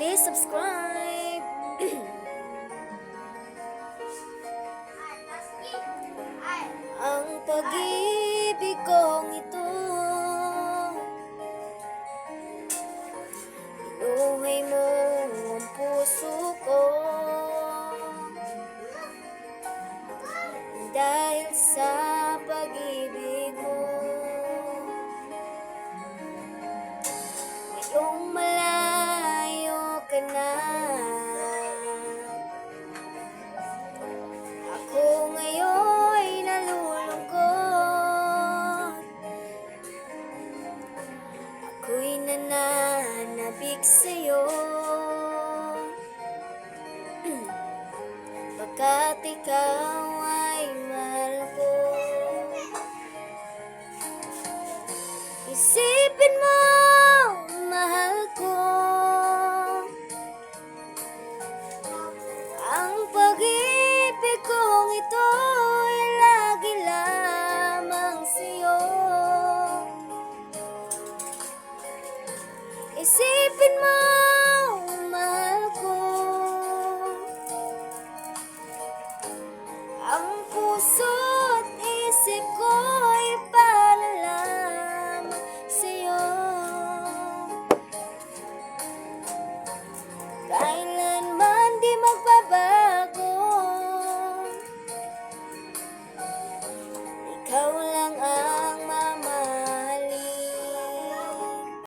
Please subscribe. Ang pag-ibig kong ito, inuhay mo ang puso ko. Dahil sa pag-ibig mo, ngayong malayo ka na, ako ngayon nalulungkot. Ako'y nananabik sa'yo, pagkat ikaw ay mahal ko. Isipin mo, mahal ko, ang pag-ibig kong ito ay lagi lamang sa'yo. Isipin mo, mahal ko, ang puso at isip ko